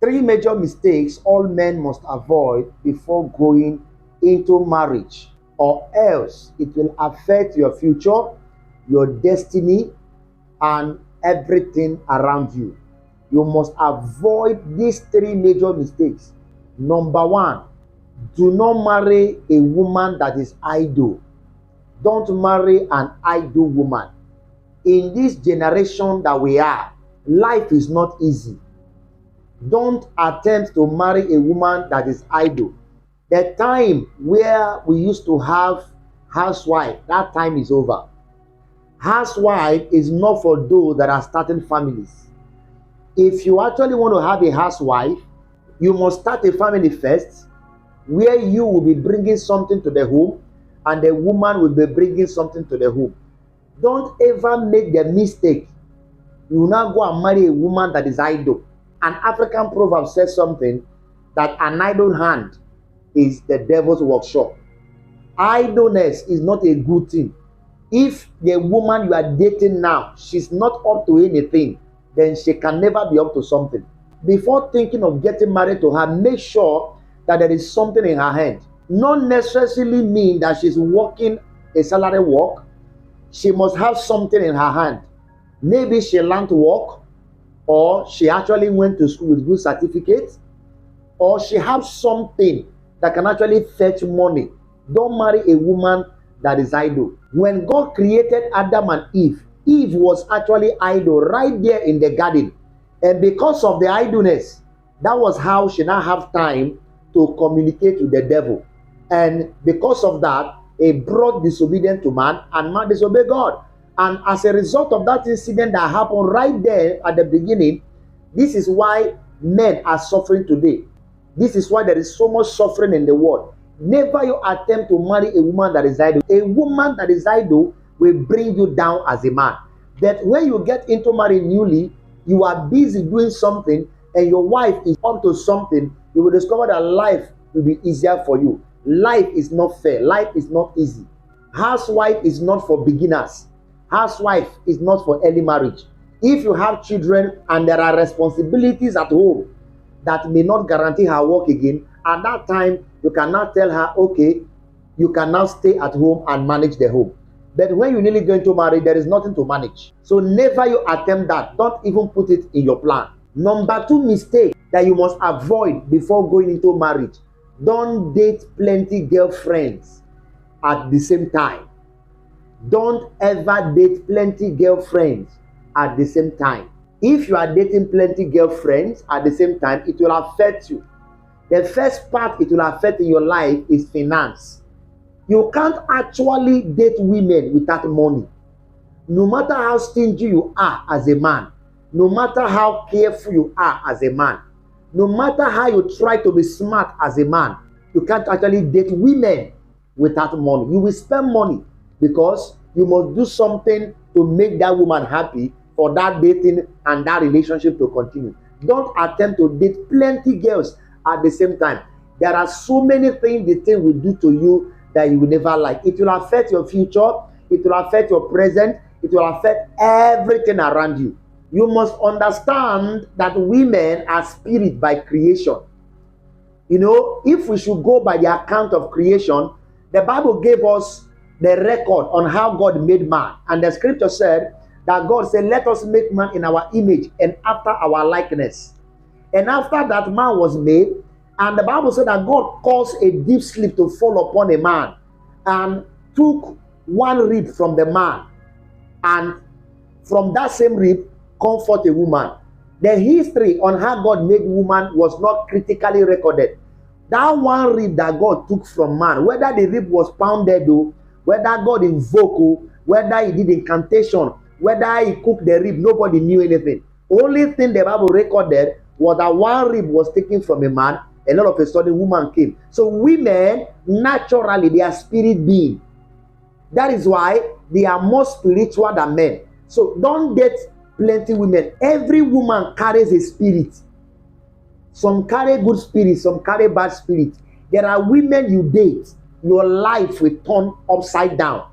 Three major mistakes all men must avoid before going into marriage, or else it will affect your future, your destiny, and everything around you. You must avoid these three major mistakes. Number one, do not marry a woman that is idle. Don't marry an idle woman. In this generation that we are, life is not easy. Don't attempt to marry a woman that is idle. The time where we used to have housewife, that time is over. Housewife is not for those that are starting families. If you actually want to have a housewife, you must start a family first, where you will be bringing something to the home and the woman will be bringing something to the home. Don't ever make the mistake. You will now go and marry a woman that is idle. An African proverb says something, that an idle hand is the devil's workshop. Idleness is not a good thing. If the woman you are dating now, she's not up to anything, then she can never be up to something. Before thinking of getting married to her, make sure that there is something in her hand. Not necessarily mean that she's working a salary work. She must have something in her hand. Maybe she learned to work, or she actually went to school with good certificates, or she has something that can actually fetch money. Don't marry a woman that is idle. When God created Adam and Eve, Eve was actually idle right there in the garden. And because of the idleness, that was how she now have time to communicate with the devil. And because of that, it brought disobedience to man, and man disobeyed God. And as a result of that incident that happened right there at the beginning, this is why men are suffering today. This is why there is so much suffering in the world. Never you attempt to marry a woman that is idle. A woman that is idle will bring you down as a man. But when you get into marriage newly, you are busy doing something, and your wife is up to something, you will discover that life will be easier for you. Life is not fair. Life is not easy. Housewife is not for beginners. Housewife is not for early marriage. If you have children and there are responsibilities at home that may not guarantee her work again, at that time, you cannot tell her, okay, you can now stay at home and manage the home. But when you're nearly going to marry, there is nothing to manage. So never you attempt that. Don't even put it in your plan. Number two mistake that you must avoid before going into marriage: don't date plenty girlfriends at the same time. Don't ever date plenty girlfriends at the same time. If you are dating plenty girlfriends at the same time, it will affect you. The first part it will affect in your life is finance. You can't actually date women without money. No matter how stingy you are as a man, no matter how careful you are as a man, no matter how you try to be smart as a man, you can't actually date women without money. You will spend money because you must do something to make that woman happy for that dating and that relationship to continue. Don't attempt to date plenty girls at the same time. There are so many things the thing will do to you that you will never like. It will affect your future. It will affect your present. It will affect everything around you. You must understand that women are spirit by creation. You know, if we should go by the account of creation, the Bible gave us the record on how God made man. And the scripture said that God said, let us make man in our image and after our likeness. And after that man was made, and the Bible said that God caused a deep sleep to fall upon a man and took one rib from the man, and from that same rib comfort a woman. The history on how God made woman was not critically recorded. That one rib that God took from man, whether the rib was pounded, whether God invoked, whether he did incantation, whether he cooked the rib, nobody knew anything. Only thing the Bible recorded was that one rib was taken from a man, and all of a sudden woman came. So women, naturally, they are spirit beings. That is why they are more spiritual than men. So don't date plenty women. Every woman carries a spirit. Some carry good spirit, some carry bad spirit. There are women you date, your life will turn upside down.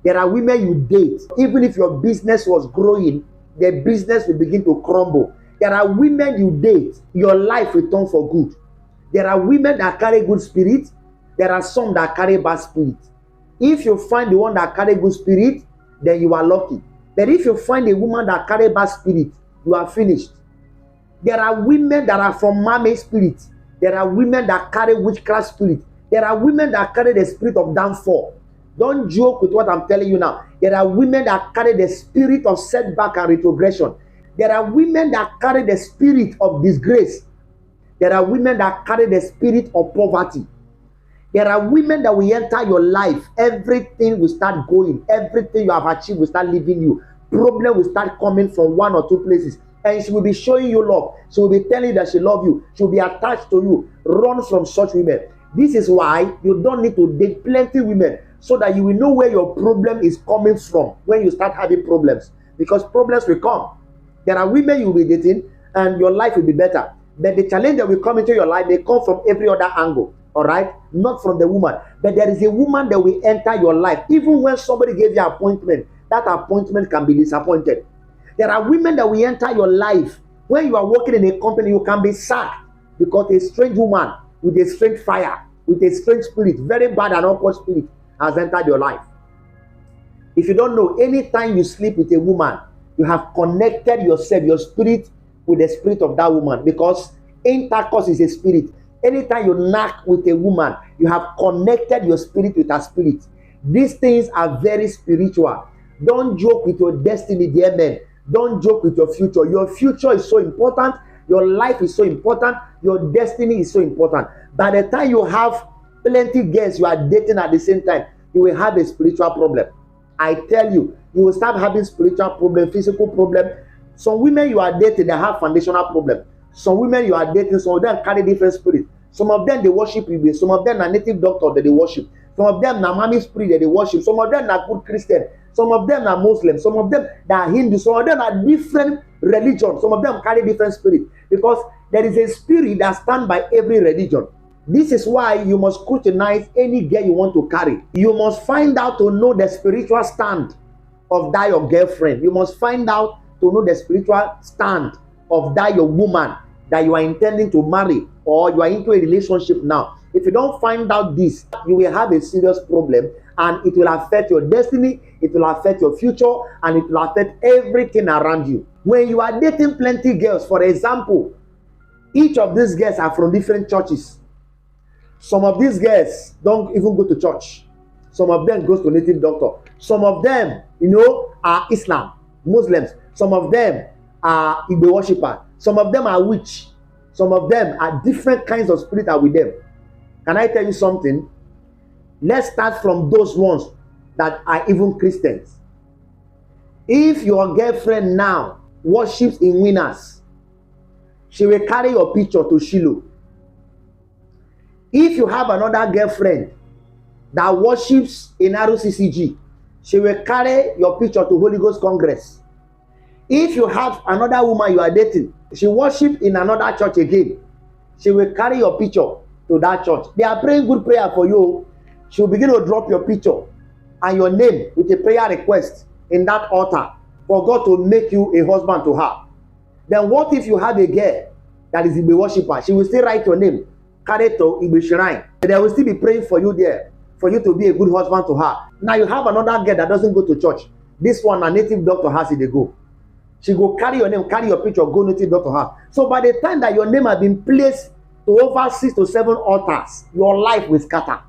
There are women you date, even if your business was growing, the business will begin to crumble. There are women you date, your life will turn for good. There are women that carry good spirit. There are some that carry bad spirit. If you find the one that carry good spirit, then you are lucky. But if you find a woman that carry bad spirit, you are finished. There are women that are from mermaid spirit. There are women that carry witchcraft spirit. There are women that carry the spirit of downfall. Don't joke with what I'm telling you now. There are women that carry the spirit of setback and retrogression. There are women that carry the spirit of disgrace. There are women that carry the spirit of poverty. There are women that will enter your life. Everything will start going. Everything you have achieved will start leaving you. Problem will start coming from one or two places. And she will be showing you love. She will be telling you that she loves you. She will be attached to you. Run from such women. This is why you don't need to date plenty women, so that you will know where your problem is coming from when you start having problems. Because problems will come. There are women you will be dating and your life will be better. But the challenge that will come into your life may come from every other angle. All right? Not from the woman. But there is a woman that will enter your life. Even when somebody gave you an appointment, that appointment can be disappointed. There are women that will enter your life. When you are working in a company, you can be sacked because a strange woman with a strange fire, with a strange spirit, very bad and awkward spirit, has entered your life. If you don't know, anytime you sleep with a woman, you have connected yourself, your spirit, with the spirit of that woman, because intercourse is a spirit. Anytime you knock with a woman, you have connected your spirit with her spirit. These things are very spiritual. Don't joke with your destiny, dear men. Don't joke with your future. Your future is so important. Your life is so important. Your destiny is so important. By the time you have plenty girls you are dating at the same time, you will have a spiritual problem. I tell you, you will start having spiritual problem, physical problem. Some women you are dating, they have foundational problem. Some women you are dating, some of them carry different spirit. Some of them they worship you. Some of them are native doctor that they worship. Some of them are mommy spirit that they worship. Some of them are good Christian. Some of them are Muslim. Some of them are Hindu. Some of them are different religions. Some of them carry different spirit, because there is a spirit that stands by every religion. This is why you must scrutinize any girl you want to carry. You must find out to know the spiritual stand of that your girlfriend. You must find out to know the spiritual stand of that your woman that you are intending to marry, or you are into a relationship now. If you don't find out this, you will have a serious problem, and it will affect your destiny, it will affect your future, and it will affect everything around you. When you are dating plenty girls, for example, each of these girls are from different churches. Some of these girls don't even go to church. Some of them goes to native doctor. Some of them, are Islam, Muslims. Some of them are Igbo worshipper. Some of them are witch. Some of them are different kinds of spirit are with them. Can I tell you something? Let's start from those ones that are even Christians. If your girlfriend now worships in Winners, she will carry your picture to Shiloh. If you have another girlfriend that worships in RCCG, she will carry your picture to Holy Ghost Congress. If you have another woman you are dating, she worships in another church again, she will carry your picture to that church. They are praying good prayer for you. She will begin to drop your picture and your name with a prayer request in that altar for God to make you a husband to her. Then what if you have a girl that is a worshiper? She will still write your name, carry to Igbo shrine. They will still be praying for you there, for you to be a good husband to her. Now you have another girl that doesn't go to church. This one, a native doctor has it, they go. She go carry your name, carry your picture, go native doctor her. So by the time that your name has been placed to over 6 to 7 altars, your life will scatter.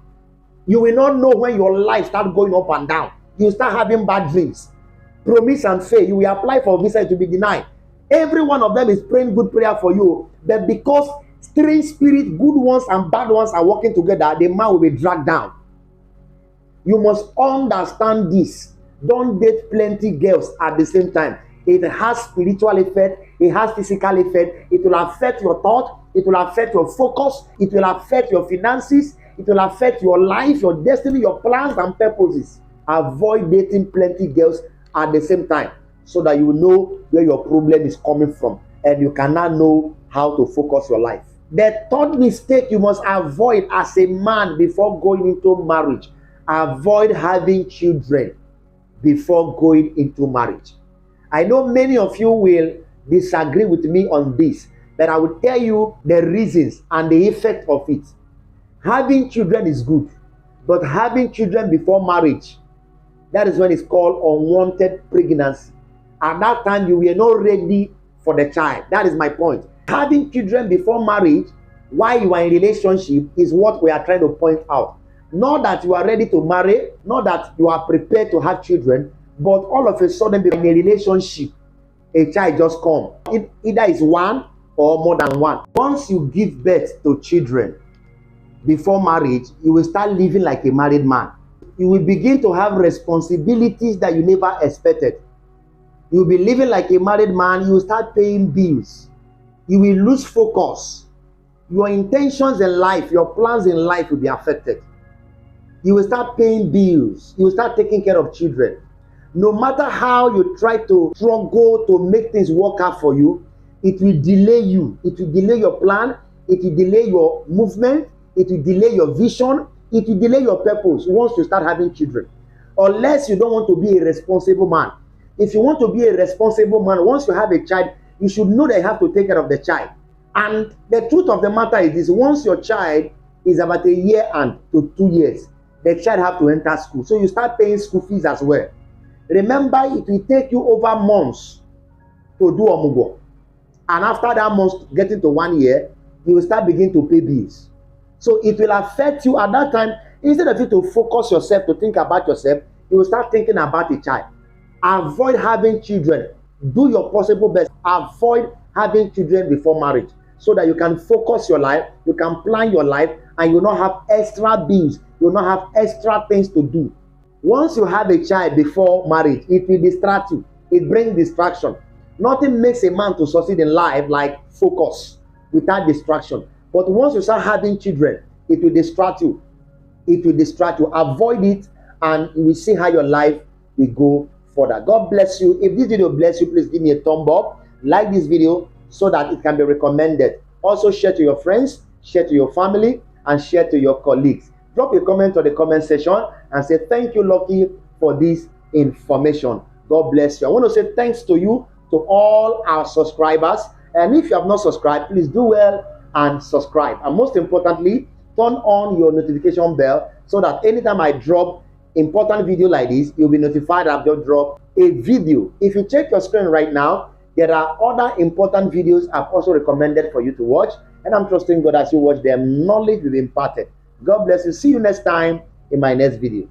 You will not know when your life start going up and down. You start having bad dreams. Promise and fail. You will apply for visa to be denied. Every one of them is praying good prayer for you. But because strange spirit, good ones and bad ones are working together, the man will be dragged down. You must understand this. Don't date plenty girls at the same time. It has spiritual effect. It has physical effect. It will affect your thought. It will affect your focus. It will affect your finances. It will affect your life, your destiny, your plans and purposes. Avoid dating plenty girls at the same time, so that you know where your problem is coming from and you cannot know how to focus your life. The third mistake you must avoid as a man before going into marriage: avoid having children before going into marriage. I know many of you will disagree with me on this, but I will tell you the reasons and the effect of it. Having children is good, but having children before marriage, that is when it's called unwanted pregnancy. At that time, you were not ready for the child. That is my point. Having children before marriage, while you are in relationship, is what we are trying to point out. Not that you are ready to marry, not that you are prepared to have children, but all of a sudden, in a relationship, a child just comes. It either is one or more than one. Once you give birth to children before marriage, you will start living like a married man. You will begin to have responsibilities that you never expected. You will be living like a married man. You will start paying bills. You will lose focus. Your intentions in life, your plans in life will be affected. You will start paying bills. You will start taking care of children. No matter how you try to struggle to make things work out for you, it will delay you. It will delay your plan. It will delay your movement. It will delay your vision. It will delay your purpose once you start having children. Unless you don't want to be a responsible man. If you want to be a responsible man, once you have a child, you should know that you have to take care of the child. And the truth of the matter is this: once your child is about a year and to 2 years, the child have to enter school. So you start paying school fees as well. Remember, it will take you over months to do omugo. And after that month, getting to 1 year, you will start beginning to pay bills. So it will affect you at that time. Instead of you to focus yourself, to think about yourself, you will start thinking about a child. Avoid having children. Do your possible best. Avoid having children before marriage, so that you can focus your life, you can plan your life, and you will not have extra bills. You will not have extra things to do. Once you have a child before marriage, it will distract you. It brings distraction. Nothing makes a man to succeed in life like focus without distraction. But once you start having children, it will distract you. It will distract you. Avoid it, and you will see how your life will go further. God bless you. If this video bless you, please give me a thumb up. Like this video so that it can be recommended. Also share to your friends, share to your family, and share to your colleagues. Drop a comment on the comment section and say thank you, Lucky, for this information. God bless you. I want to say thanks to you, to all our subscribers. And if you have not subscribed, please do well and subscribe. And most importantly, turn on your notification bell so that anytime I drop important video like this, you'll be notified I've just dropped a video. If you check your screen right now, there are other important videos I've also recommended for you to watch. And I'm trusting God as you watch them, knowledge will be imparted. God bless you. See you next time in my next video.